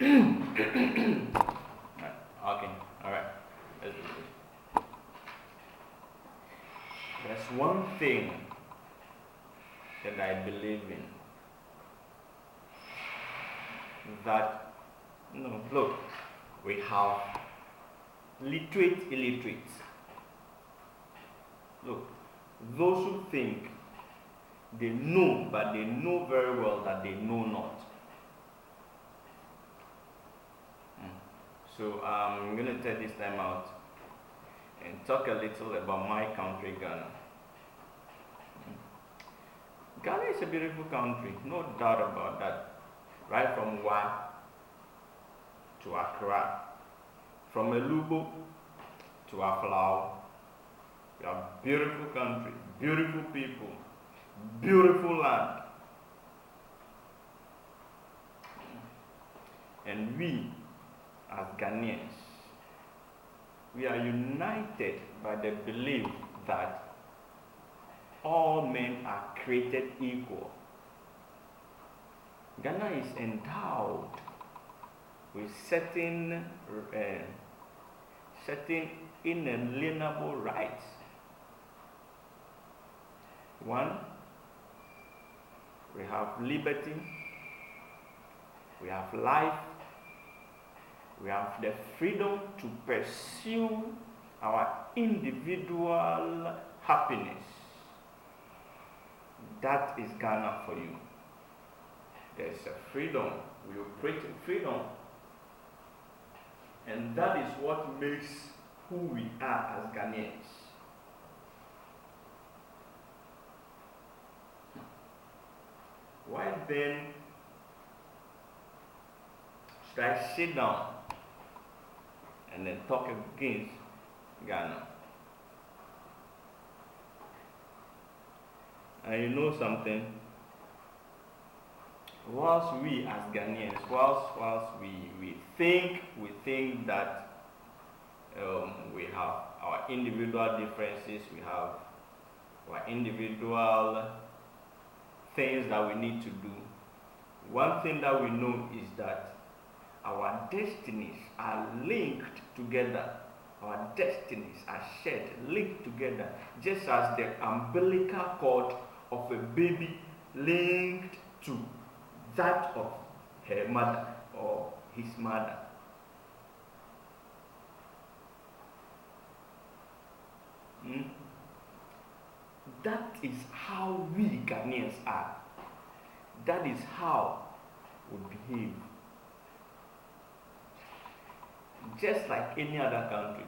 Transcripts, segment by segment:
Okay, alright. Let's do this. There's one thing that I believe in that, no, look, we have literate illiterates. Look, those who think they know, but they know very well that they know not. So I'm going to take this time out and talk a little about my country, Ghana. Ghana is a beautiful country, no doubt about that. Right from Wa to Accra, from Elubo to Aflao, we have beautiful country, beautiful people, beautiful land. And we, as Ghanaians, we are united by the belief that all men are created equal. Ghana is endowed with certain inalienable rights. One, we have liberty, we have life, we have the freedom to pursue our individual happiness. That is Ghana for you. There's a freedom. We operate in freedom. And that is what makes who we are as Ghanaians. Why then should I sit down and then talk against Ghana? And you know something? Whilst we as Ghanaians, whilst we think that we have our individual differences, we have our individual things that we need to do. One thing that we know is that our destinies are linked together. Our destinies are shared, linked together, just as the umbilical cord of a baby linked to that of her mother or his mother. That is how we Ghanaians are. That is how we behave. Just like any other country,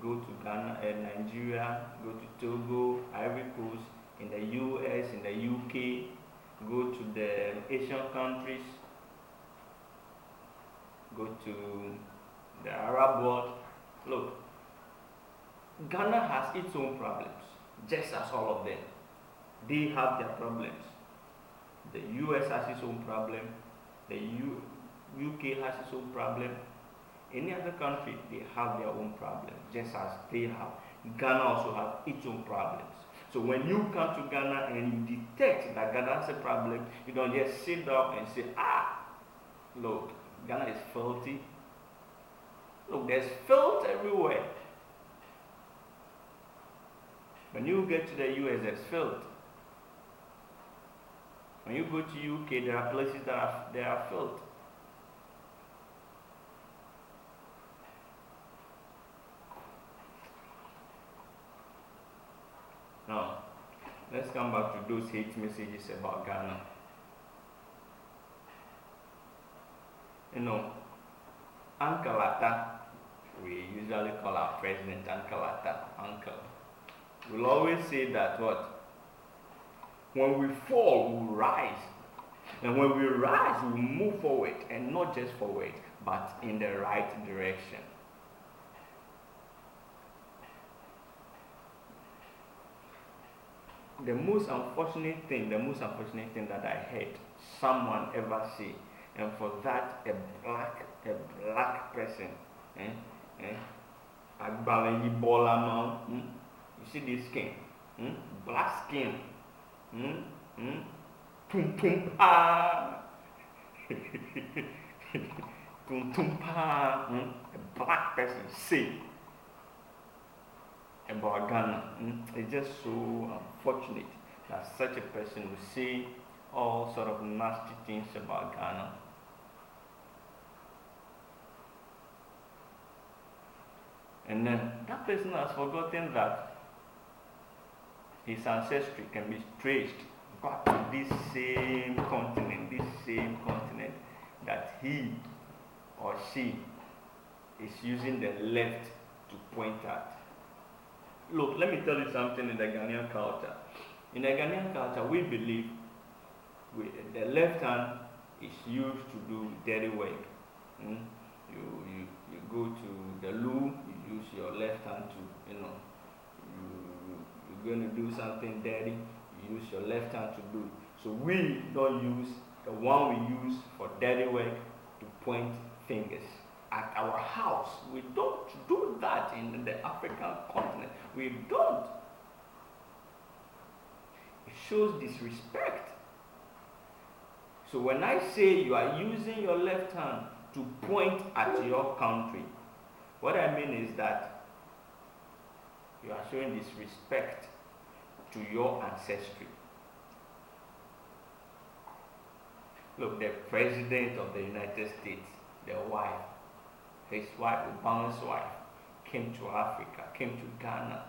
go to Ghana and Nigeria, go to Togo, Ivory Coast, in the US, in the UK, go to the Asian countries, go to the Arab world. Look, Ghana has its own problems, just as all of them. They have their problems. The US has its own problem. The UK has its own problem. Any other country, they have their own problems, just as they have. Ghana also has its own problems. So when you come to Ghana and you detect that Ghana has a problem, you don't just sit down and say, look, Ghana is filthy. Look, there's filth everywhere. When you get to the US, there's filth. When you go to UK, there are places that there are filth. Now, let's come back to those hate messages about Ghana. You know, Uncle Atta, we usually call our president Uncle Atta, Uncle. We'll always say that what? When we fall, we rise. And when we rise, we move forward, and not just forward, but in the right direction. The most unfortunate thing that I heard someone ever say, and for that a black person, you see this skin, black skin, Tuntumpa, a black person say about Ghana. It's just so unfortunate that such a person will say all sort of nasty things about Ghana. And then that person has forgotten that his ancestry can be traced back to this same continent that he or she is using the left to point at. Look, let me tell you something in the Ghanaian culture. In the Ghanaian culture, we believe the left hand is used to do dirty work. You go to the loo, you use your left hand to, you're going to do something dirty, you use your left hand to do it. So we don't use the one we use for dirty work to point fingers at our house. We don't do that in the African continent. We don't. It shows disrespect. So when I say you are using your left hand to point at your country, what I mean is that you are showing disrespect to your ancestry. Look, the President of the United States, his wife, Obama's wife, came to Africa, came to Ghana,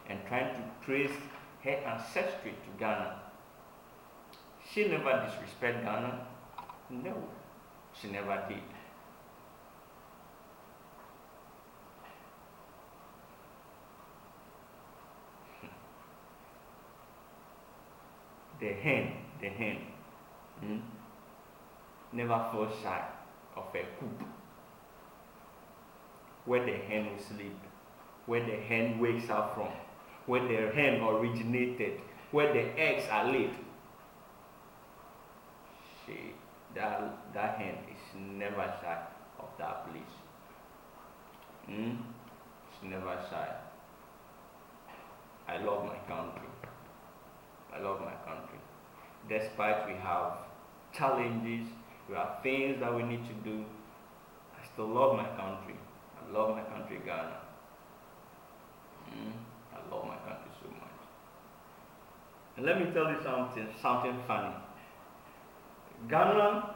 and trying to trace her ancestry to Ghana. She never disrespected Ghana. No, she never did. The hen, never falls shy of a coop where the hen will sleep, where the hen wakes up from, where the hen originated, where the eggs are laid. That hen is never shy of that place. She's never shy. I love my country. Despite we have challenges, we have things that we need to do, I still love my country. I love my country, Ghana. I love my country so much. And let me tell you something funny. Ghana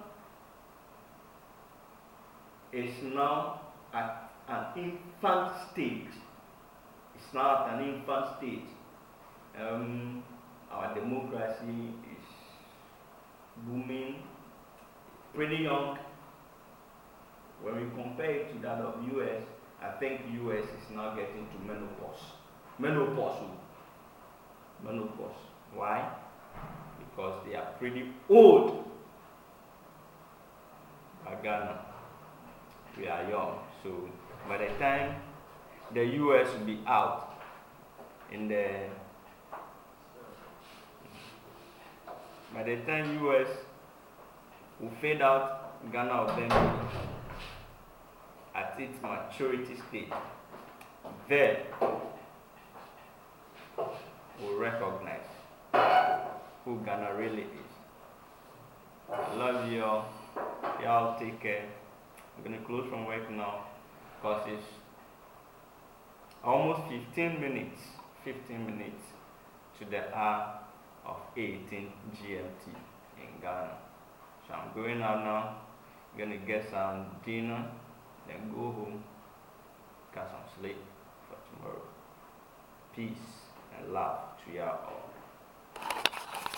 is now at an infant stage. Our democracy is booming, pretty young. When we compare it to that of US, I think US is now getting to menopause. Why? Because they are pretty old. But Ghana, we are young. So by the time the US will be out by the time US will fade out, Ghana will then be at its maturity stage. Then we'll recognize who Ghana really is. I love you all. Y'all take care. I'm gonna close from work now because it's almost 15 minutes to the hour of 18 GMT in Ghana. So I'm going out now. I'm gonna get some dinner, then go home, get some sleep for tomorrow. Peace and love to y'all all.